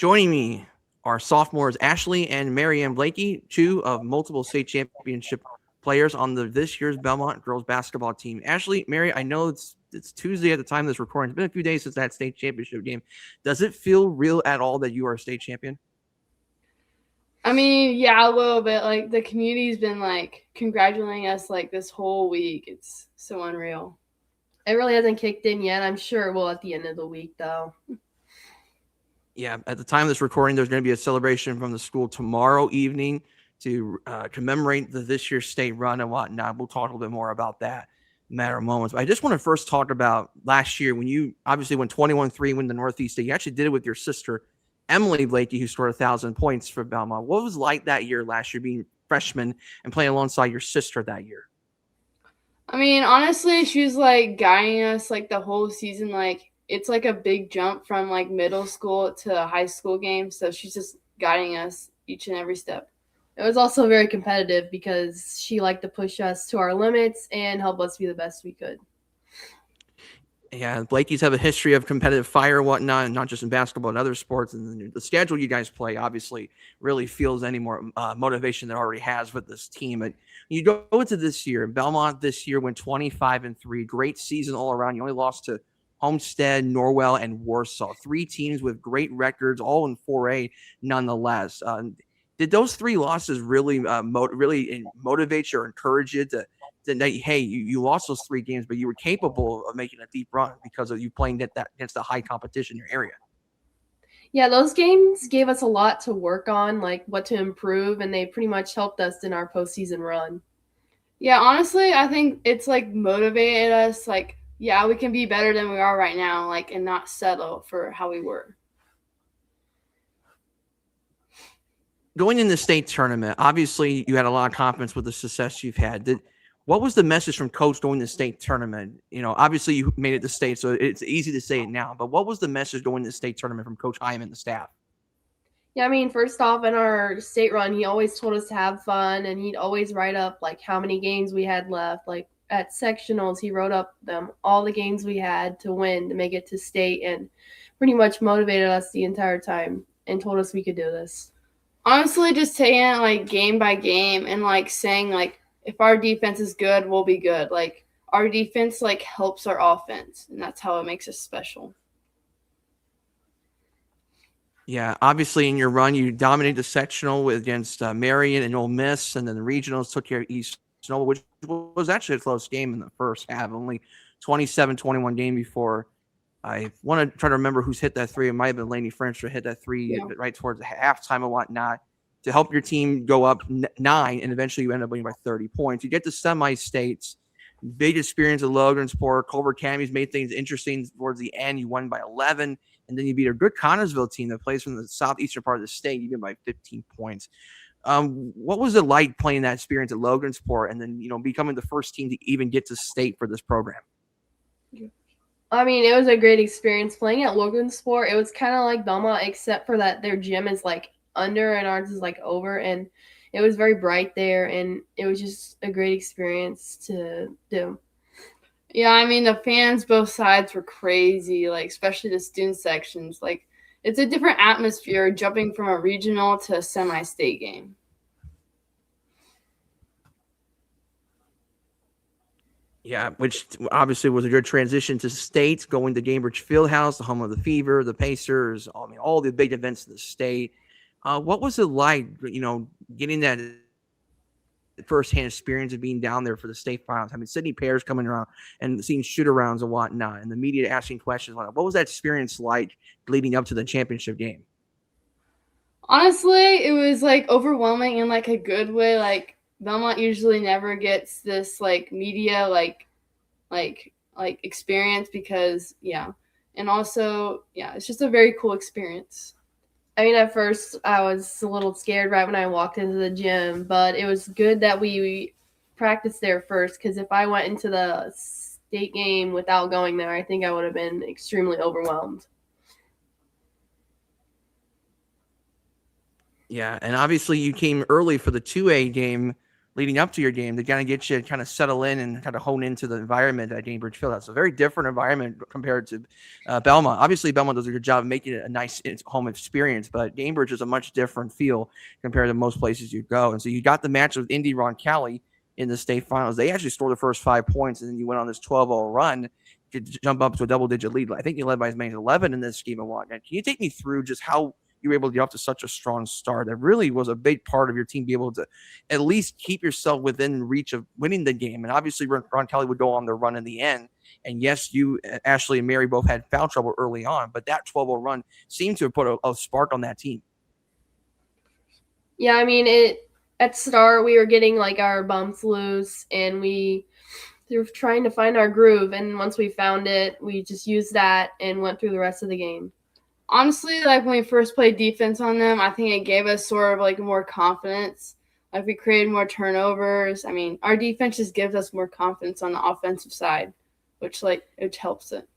Joining me are sophomores Ashley and Marianne Bleke, two of multiple state championship players on this year's Bellmont girls basketball team. Ashley, Mary, I know it's Tuesday at the time of this recording. It's been a few days since that state championship game. Does it feel real at all that you are a state champion? I mean, yeah, a little bit. Like the community's been like congratulating us like this whole week. It's so unreal. It really hasn't kicked in yet. I'm sure it will at the end of the week, though. Yeah, at the time of this recording, there's going to be a celebration from the school tomorrow evening to commemorate this year's state run and whatnot. We'll talk a little bit more about that in a matter of moments. But I just want to first talk about last year when you obviously went 21-3, win the Northeast State. You actually did it with your sister, Emily Bleke, who scored 1,000 points for Bellmont. What was it like that year last year, being freshman and playing alongside your sister that year? I mean, honestly, she was like guiding us like the whole season. Like it's like a big jump from like middle school to high school games. So she's just guiding us each and every step. It was also very competitive because she liked to push us to our limits and help us be the best we could. Yeah, Blakeys have a history of competitive fire and whatnot, not just in basketball and other sports. And the schedule you guys play obviously really feels any more motivation than it already has with this team. But you go into this year, Bellmont this year went 25-3, great season all around. You only lost to Homestead, Norwell, and Warsaw. Three teams with great records, all in 4A nonetheless. Did those three losses really motivate you or encourage you to hey, you lost those three games, but you were capable of making a deep run because of you playing that against the high competition in your area? Yeah, those games gave us a lot to work on, like what to improve, and they pretty much helped us in our postseason run. Yeah, honestly, I think it's like motivated us. Like, yeah, we can be better than we are right now, like, and not settle for how we were. Going in the state tournament, obviously you had a lot of confidence with the success you've had. What was the message from coach going to the state tournament? You know, obviously you made it to state, so it's easy to say it now. But what was the message going to the state tournament from Coach Hyman and the staff? Yeah, I mean, first off, in our state run, he always told us to have fun, and he'd always write up, like, how many games we had left. Like, at sectionals, he wrote up all the games we had to win to make it to state, and pretty much motivated us the entire time and told us we could do this. Honestly, just taking it, like, game by game and, like, saying, like, if our defense is good, we'll be good. Like, our defense, like, helps our offense, and that's how it makes us special. Yeah, obviously in your run, you dominated the sectional against Marianne and Ole Miss, and then the regionals took care of East Snowball, which was actually a close game in the first half. Only 27-21 game before. I want to try to remember who's hit that three. It might have been Laney French who hit that three right towards the halftime and whatnot to help your team go up 9, and eventually you end up winning by 30 points. You get to semi-states. Big experience at Logansport. Culver Academy's made things interesting towards the end. You won by 11. And then you beat a good Connersville team that plays from the southeastern part of the state. You beat by 15 points. What was it like playing that experience at Logansport and then, becoming the first team to even get to state for this program? I mean, it was a great experience playing at Logansport. It was kind of like Bellmont, except for that their gym is like under and ours is like over. And it was very bright there. And it was just a great experience to do. Yeah, I mean, the fans, both sides were crazy, like, especially the student sections. Like, it's a different atmosphere jumping from a regional to a semi-state game. Yeah, which obviously was a good transition to state, going to Gainbridge Fieldhouse, the home of the Fever, the Pacers, all the big events of the state. What was it like, getting that firsthand experience of being down there for the state finals? I mean, Sydney Pears coming around and seeing shoot-arounds and whatnot, and the media asking questions. What was that experience like leading up to the championship game? Honestly, it was, like, overwhelming in, like, a good way. Like, Bellmont usually never gets this, like, media, like experience because, and also, it's just a very cool experience. I mean, at first, I was a little scared right when I walked into the gym, but it was good that we practiced there first, because if I went into the state game without going there, I think I would have been extremely overwhelmed. Yeah, and obviously you came early for the 2A game leading up to your game to kind of get you to kind of settle in and kind of hone into the environment at Gainbridge Field. That's a very different environment compared to Bellmont. Obviously, Bellmont does a good job of making it a nice home experience, but Gainbridge is a much different feel compared to most places you go. And so you got the match with Indy Roncalli in the state finals. They actually scored the first 5 points, and then you went on this 12-0 run to jump up to a double-digit lead. I think you led by as many as 11 in this game of one. Can you take me through just how you were able to get off to such a strong start? That really was a big part of your team, be able to at least keep yourself within reach of winning the game. And obviously, Ron Kelly would go on the run in the end. And yes, you, Ashley, and Mary both had foul trouble early on, but that 12-0 run seemed to have put a spark on that team. Yeah, I mean, at start, we were getting like our bumps loose, and we were trying to find our groove. And once we found it, we just used that and went through the rest of the game. Honestly, like when we first played defense on them, I think it gave us sort of like more confidence. Like we created more turnovers. I mean, our defense just gives us more confidence on the offensive side, which helps it.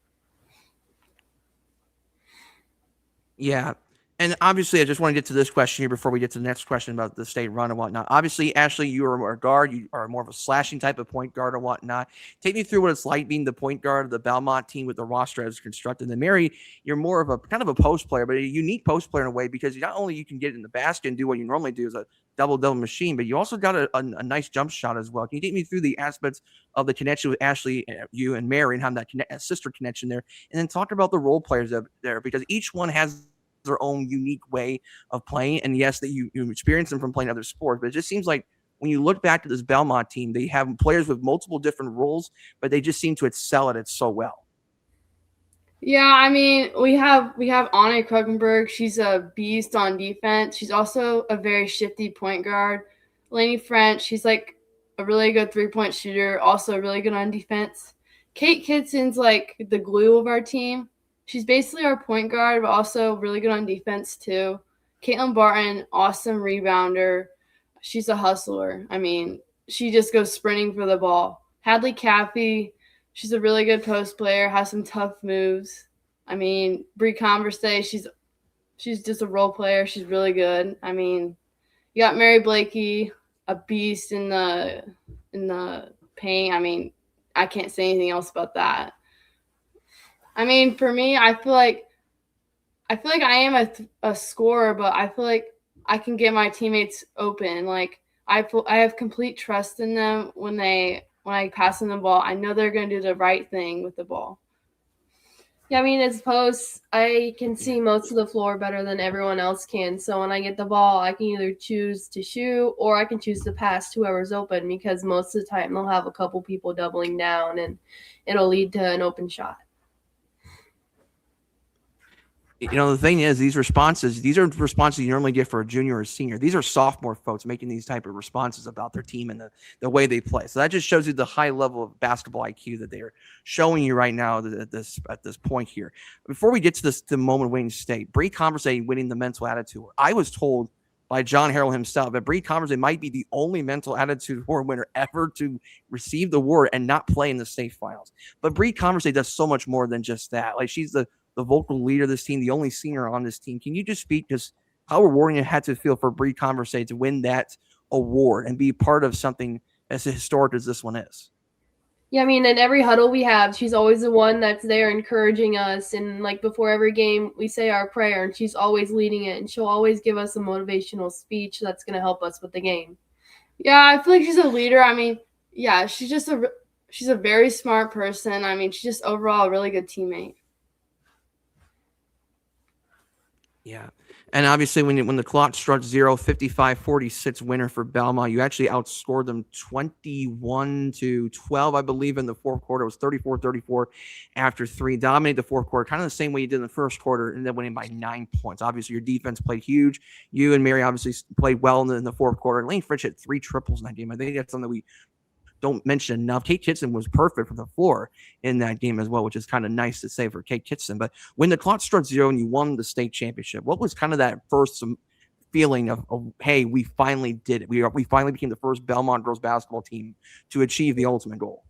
Yeah. And obviously, I just want to get to this question here before we get to the next question about the state run and whatnot. Obviously, Ashley, you are a guard. You are more of a slashing type of point guard or whatnot. Take me through what it's like being the point guard of the Bellmont team with the roster as constructed. And Mary, you're more of a kind of a post player, but a unique post player in a way because not only you can get in the basket and do what you normally do as a double-double machine, but you also got a nice jump shot as well. Can you take me through the aspects of the connection with Ashley, you and Mary, and how that sister connection there? And then talk about the role players there because each one has their own unique way of playing. And yes, that you experience them from playing other sports, but it just seems like when you look back to this Bellmont team, they have players with multiple different roles, but they just seem to excel at it so well. Yeah, I mean, we have ANEC Krugenberg. She's a beast on defense. She's also a very shifty point guard. Laney French, she's like a really good three-point shooter, also really good on defense. Kate Kidson's like the glue of our team. She's basically our point guard, but also really good on defense too. Caitlin Barton, awesome rebounder. She's a hustler. I mean, she just goes sprinting for the ball. Hadley Caffey, she's a really good post player, has some tough moves. I mean, Bree Converse, she's just a role player. She's really good. I mean, you got Mary Bleke, a beast in the paint. I mean, I can't say anything else about that. I mean, for me, I feel like I am a scorer, but I feel like I can get my teammates open. Like I have complete trust in them when I pass them the ball. I know they're going to do the right thing with the ball. Yeah, I mean, as posts, I can see most of the floor better than everyone else can. So when I get the ball, I can either choose to shoot or I can choose to pass to whoever's open because most of the time they'll have a couple people doubling down and it'll lead to an open shot. You know, the thing is, these are responses you normally get for a junior or a senior. These are sophomore folks making these type of responses about their team and the way they play. So that just shows you the high level of basketball IQ that they're showing you right now at this point here. Before we get to the moment of winning state, Bree Converse winning the mental attitude. I was told by John Harrell himself that Bree Converse might be the only mental attitude award winner ever to receive the award and not play in the state finals. But Bree Converse does so much more than just that. Like she's the vocal leader of this team, the only senior on this team. Can you just speak just how rewarding it had to feel for Bree Converse to win that award and be part of something as historic as this one is? Yeah, I mean, in every huddle we have, she's always the one that's there encouraging us. And like before every game, we say our prayer and she's always leading it. And she'll always give us a motivational speech that's going to help us with the game. Yeah, I feel like she's a leader. I mean, yeah, she's a very smart person. I mean, she's just overall a really good teammate. Yeah. And obviously when the clock struck 0, 55-46 winner for Bellmont, you actually outscored them 21-12, I believe, in the fourth quarter. It was 34-34 after 3. Dominated the fourth quarter, kind of the same way you did in the first quarter, and then winning by 9 points. Obviously, your defense played huge. You and Mary obviously played well in the fourth quarter. Laney French had 3 triples in that game. I think that's something we don't mention enough. Kate Kitson was perfect from the floor in that game as well, which is kind of nice to say for Kate Kitson. But when the clock struck 0 and you won the state championship, what was kind of that first feeling of hey, we finally did it. We finally became the first Bellmont girls basketball team to achieve the ultimate goal.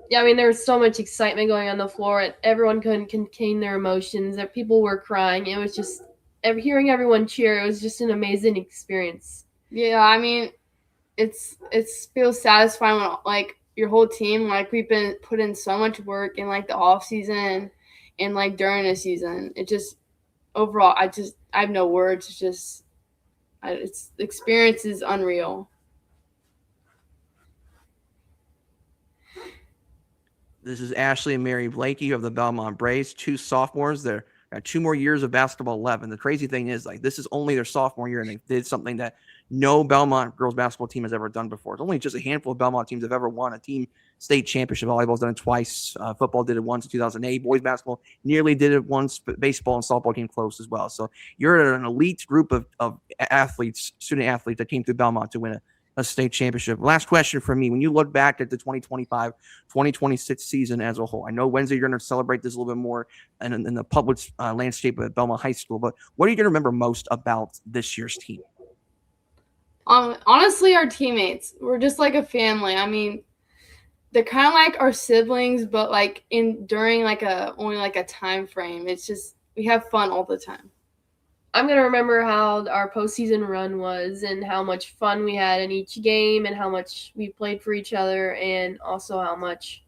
Yeah, I mean, there was so much excitement going on the floor. Everyone couldn't contain their emotions. People were crying. It was just hearing everyone cheer. It was just an amazing experience. Yeah, I mean, feels satisfying when like your whole team, like we've been put in so much work in like the off season and like during the season. It just overall, I have no words. It's just it's the experience is unreal. This is Ashley and Mary Bleke of the Bellmont Braves, two sophomores. They're got 2 more years of basketball left. And the crazy thing is, like, this is only their sophomore year, and they did something that no Bellmont girls basketball team has ever done before. It's only just a handful of Bellmont teams have ever won a team state championship. Volleyball's done it twice. Football did it once in 2008. Boys basketball nearly did it once. But baseball and softball came close as well. So you're an elite group of athletes, student athletes that came through Bellmont to win a state championship. Last question for me. When you look back at the 2025-2026 season as a whole, I know Wednesday you're going to celebrate this a little bit more in the public landscape at Bellmont High School, but what are you going to remember most about this year's team? Honestly, our teammates. We're just like a family. I mean, they're kind of like our siblings, but like during like only like a time frame. It's just we have fun all the time. I'm going to remember how our postseason run was and how much fun we had in each game and how much we played for each other, and also how much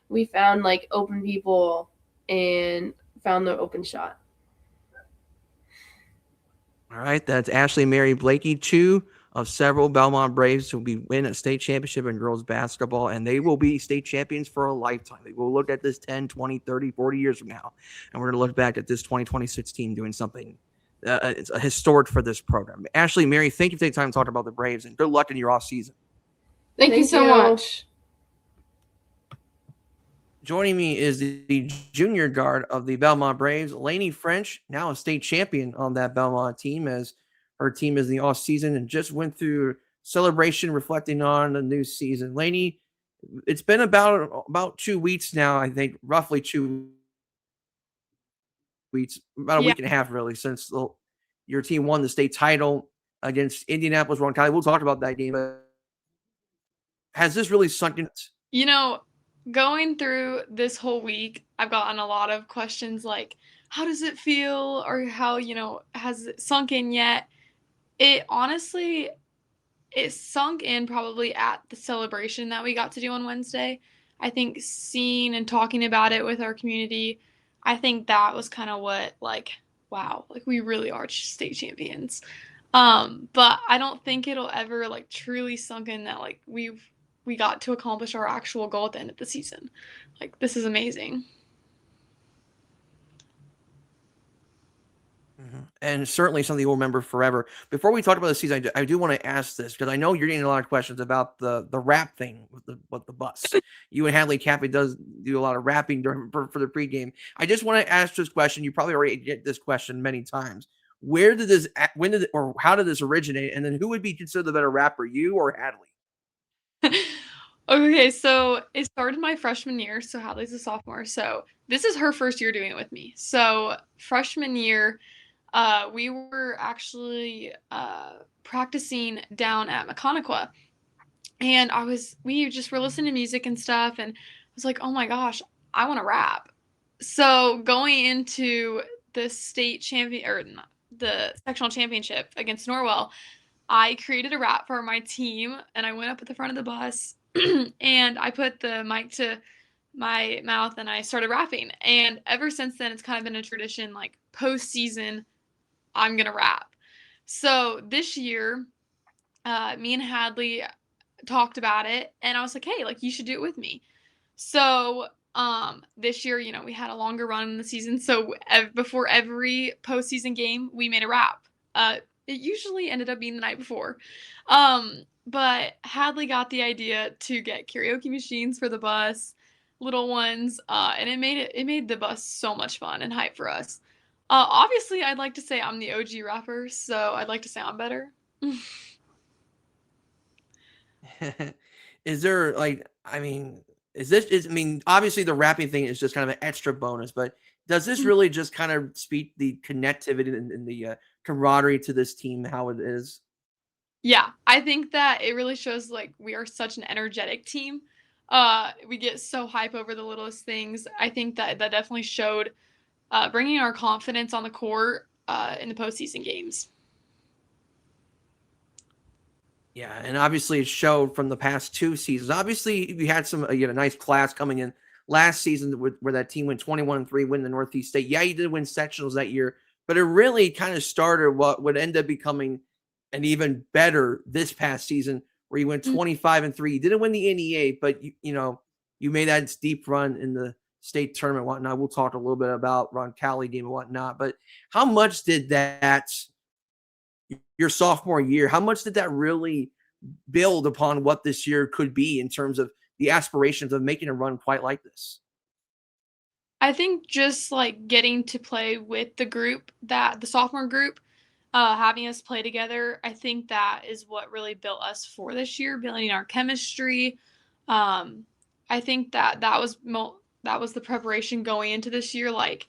we found like open people and found the open shot. All right, that's Ashley and Mary Bleke, two of several Bellmont Braves who will win a state championship in girls basketball, and they will be state champions for a lifetime. They will look at this 10, 20, 30, 40 years from now, and we're going to look back at this 2026 team doing something it's a historic for this program. Ashley, Mary, thank you for taking time to talk about the Braves, and good luck in your off season. Thank you so much. Joining me is the junior guard of the Bellmont Braves, Laney French, now a state champion on that Bellmont team, as her team is in the off season and just went through celebration reflecting on the new season. Laney, it's been about 2 weeks now, I think, roughly 2 weeks, about a week and a half really, since your team won the state title against Indianapolis Rowan County. We'll talk about that game. Has this really sunk in? You know, going through this whole week, I've gotten a lot of questions like, how does it feel? Or how, has it sunk in yet? It honestly, it sunk in probably at the celebration that we got to do on Wednesday. I think seeing and talking about it with our community, I think that was kind of what, like, wow, like we really are state champions. But I don't think it'll ever like truly sunk in that like we got to accomplish our actual goal at the end of the season. Like, this is amazing. And certainly something we'll remember forever. Before we talk about the season, I do want to ask this because I know you're getting a lot of questions about the rap thing with the bus. You and Hadley Cappy do a lot of rapping for the pregame. I just want to ask this question. You probably already get this question many times. When did or how did this originate? And then who would be considered the better rapper, you or Hadley? Okay, so it started my freshman year. So Hadley's a sophomore. So this is her first year doing it with me. So freshman year, we were actually practicing down at Mechaniqua, and we just were listening to music and stuff, and I was like, oh my gosh, I want to rap. So going into the state champion or the sectional championship against Norwell, I created a rap for my team, and I went up at the front of the bus and I put the mic to my mouth and I started rapping. And ever since then, it's kind of been a tradition, like postseason, I'm going to rap. So this year, me and Hadley talked about it, and I was like, hey, like, you should do it with me. So this year, we had a longer run in the season. So before every postseason game, we made a rap. It usually ended up being the night before. But Hadley got the idea to get karaoke machines for the bus, little ones, and it made the bus so much fun and hype for us. Obviously, I'd like to say I'm the OG rapper, so I'd like to say I'm better. Is there obviously the rapping thing is just kind of an extra bonus, but does this really just kind of speak the connectivity and the camaraderie to this team, how it is? Yeah, I think that it really shows like we are such an energetic team. We get so hype over the littlest things. I think that definitely showed bringing our confidence on the court in the postseason games. Yeah, and obviously it showed from the past 2 seasons. Obviously, you had you had a nice class coming in last season where that team went 21-3, win the Northeast State. Yeah, you did win sectionals that year, but it really kind of started what would end up becoming an even better this past season, where you went 25-3. You didn't win the NEA, but you made that deep run in the state tournament and whatnot. We'll talk a little bit about Ron Cali game and whatnot, but how much did that your sophomore year, how much did that really build upon what this year could be in terms of the aspirations of making a run quite like this? I think just like getting to play with the sophomore group, having us play together, I think that is what really built us for this year, building our chemistry. I think that was the preparation going into this year. Like,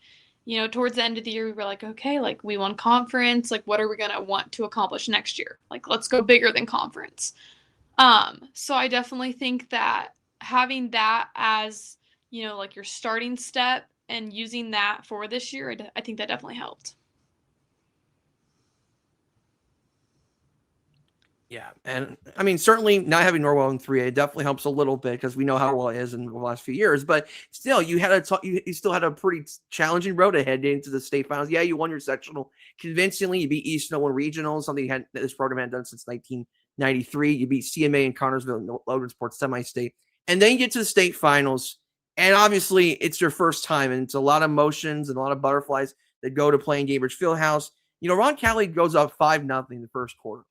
towards the end of the year, we were like, okay, like we won conference. Like, what are we gonna want to accomplish next year? Like, let's go bigger than conference. So I definitely think that having that as, like your starting step and using that for this year, I think that definitely helped. Yeah, and I mean, certainly not having Norwell in 3A definitely helps a little bit because we know how well it is in the last few years. But still, you still had a pretty challenging road ahead into the state finals. Yeah, you won your sectional convincingly. You beat East Nolan Regional, something this program had done since 1993. You beat CMA in Connorsville and Logansport semi-state, and then you get to the state finals. And obviously, it's your first time, and it's a lot of emotions and a lot of butterflies that go to playing Gainbridge Fieldhouse. Ron Cali goes up 5-0 in the first quarter.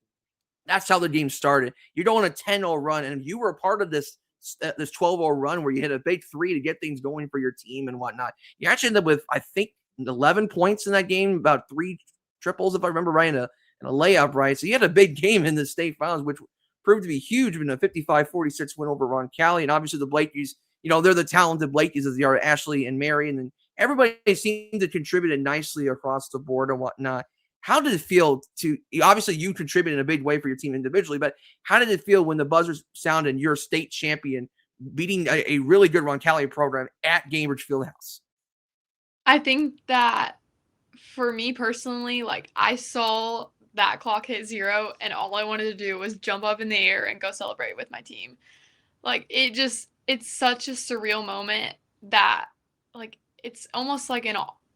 That's how the game started. You're going a 10-0 run, and you were a part of this 12-0 run where you hit a big three to get things going for your team and whatnot. You actually ended up with, I think, 11 points in that game, about 3 triples, if I remember right, and a layup, right? So you had a big game in the state finals, which proved to be huge in a 55-46 win over Ron Cali. And obviously the Blakes, they're the talented Blakes as they are Ashley and Marianne, and everybody seemed to contribute nicely across the board and whatnot. How did it feel obviously you contributed in a big way for your team individually, but how did it feel when the buzzers sounded and you're state champion beating a really good Ron Cali program at Gainbridge Fieldhouse? I think that for me personally, like I saw that clock hit 0 and all I wanted to do was jump up in the air and go celebrate with my team. Like it's such a surreal moment that like it's almost like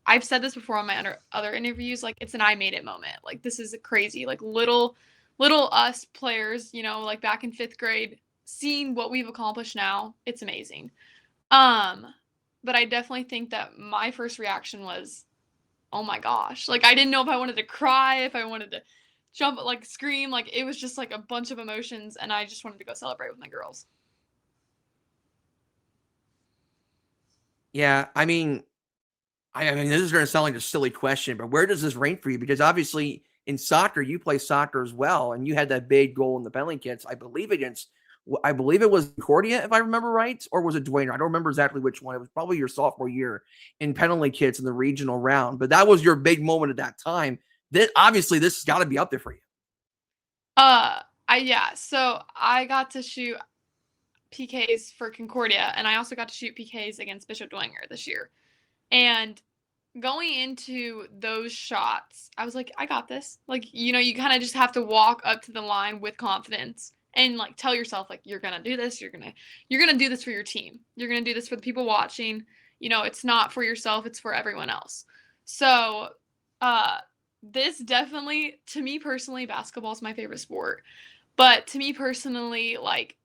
I've said this before on my other interviews, like it's an I made it moment. Like this is crazy. Like little us players, like back in 5th grade, seeing what we've accomplished now, it's amazing. But I definitely think that my first reaction was, oh my gosh. Like I didn't know if I wanted to cry, if I wanted to jump, like scream. Like it was just like a bunch of emotions, and I just wanted to go celebrate with my girls. Yeah, I mean, this is going to sound like a silly question, but where does this rank for you? Because obviously in soccer, you play soccer as well, and you had that big goal in the penalty kits, I believe it was Concordia, if I remember right, or was it Dwayne? I don't remember exactly which one. It was probably your sophomore year in penalty kits in the regional round, but that was your big moment at that time. This has got to be up there for you. So I got to shoot PKs for Concordia, and I also got to shoot PKs against Bishop Dwenger this year. And going into those shots, I was like, I got this. Like, you kind of just have to walk up to the line with confidence and like tell yourself like you're gonna do this. You're gonna do this for your team. You're gonna do this for the people watching. It's not for yourself. It's for everyone else. So, this definitely, to me personally, basketball is my favorite sport. But to me personally, like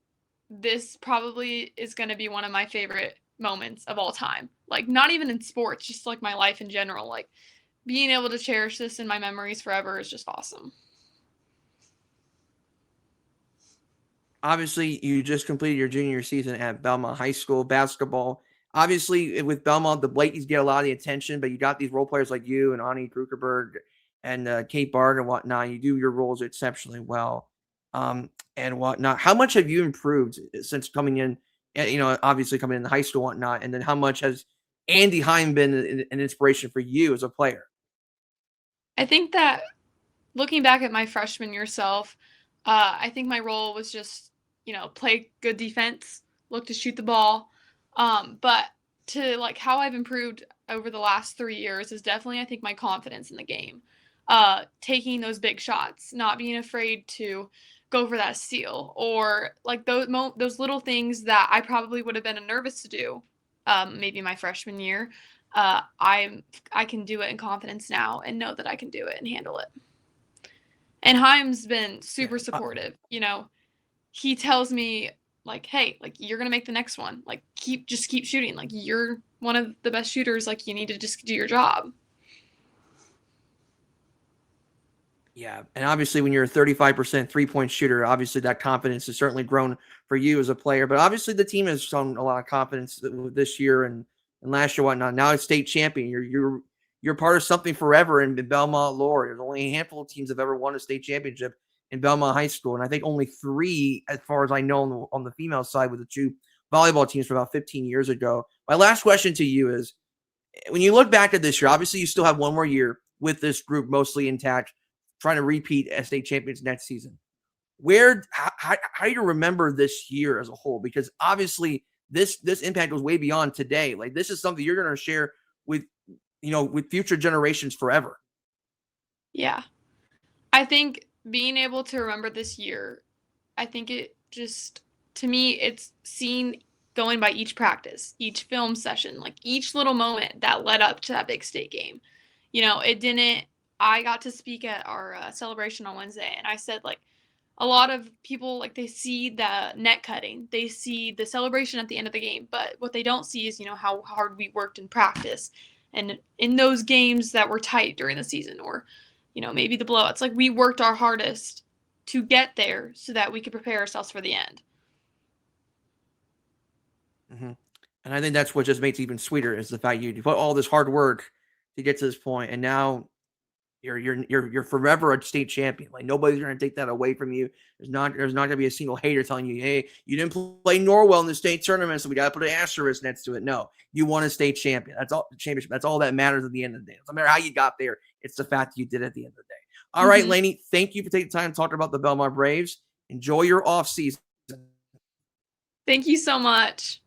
this probably is gonna be one of my favorite moments of all time. Like not even in sports, just like my life in general. Like being able to cherish this in my memories forever is just awesome. Obviously, you just completed your junior season at Bellmont High School basketball. Obviously, with Bellmont, the Blakes get a lot of the attention, but you got these role players like you and Ani Krugerberg and Kate Bard and whatnot. You do your roles exceptionally well and whatnot. How much have you improved since coming in, obviously coming in high school and whatnot? And then how much has Andy Heim been an inspiration for you as a player? I think that looking back at my freshman year self, I think my role was just, play good defense, look to shoot the ball. But to like how I've improved over the last 3 years is definitely, I think, my confidence in the game. Taking those big shots, not being afraid to go for that steal, or like those little things that I probably would have been nervous to do, maybe my freshman year. I can do it in confidence now and know that I can do it and handle it. And Haim's been super supportive. You know, he tells me like, hey, like you're gonna make the next one. Like just keep shooting. Like you're one of the best shooters. Like you need to just do your job. Yeah, and obviously when you're a 35% three-point shooter, obviously that confidence has certainly grown for you as a player. But obviously the team has shown a lot of confidence this year and last year, whatnot. Now it's state champion. You're part of something forever in Bellmont lore. There's only a handful of teams that have ever won a state championship in Bellmont High School, and I think only 3, as far as I know, on the female side, with the 2 volleyball teams from about 15 years ago. My last question to you is, when you look back at this year, obviously you still have one more year with this group mostly intact, trying to repeat as state champions next season. How do you remember this year as a whole? Because obviously this impact goes way beyond today. Like this is something you're going to share with, with future generations forever. Yeah. I think being able to remember this year, I think it just, to me, it's seen going by each practice, each film session, like each little moment that led up to that big state game. I got to speak at our celebration on Wednesday, and I said, like, a lot of people, like, they see the net cutting. They see the celebration at the end of the game, but what they don't see is, how hard we worked in practice and in those games that were tight during the season, or, maybe the blowouts. Like, we worked our hardest to get there so that we could prepare ourselves for the end. Mm-hmm. And I think that's what just makes it even sweeter, is the fact you put all this hard work to get to this point, and now you're forever a state champion. Like nobody's going to take that away from you. There's not going to be a single hater telling you, hey, you didn't play Norwell in the state tournament, so we got to put an asterisk next to it. No, you won a state champion. That's all. Championship. That's all that matters at the end of the day. No matter how you got there, it's the fact that you did it at the end of the day. All right, Laney, thank you for taking time to talk about the Bellmont Braves. Enjoy your off season. Thank you so much.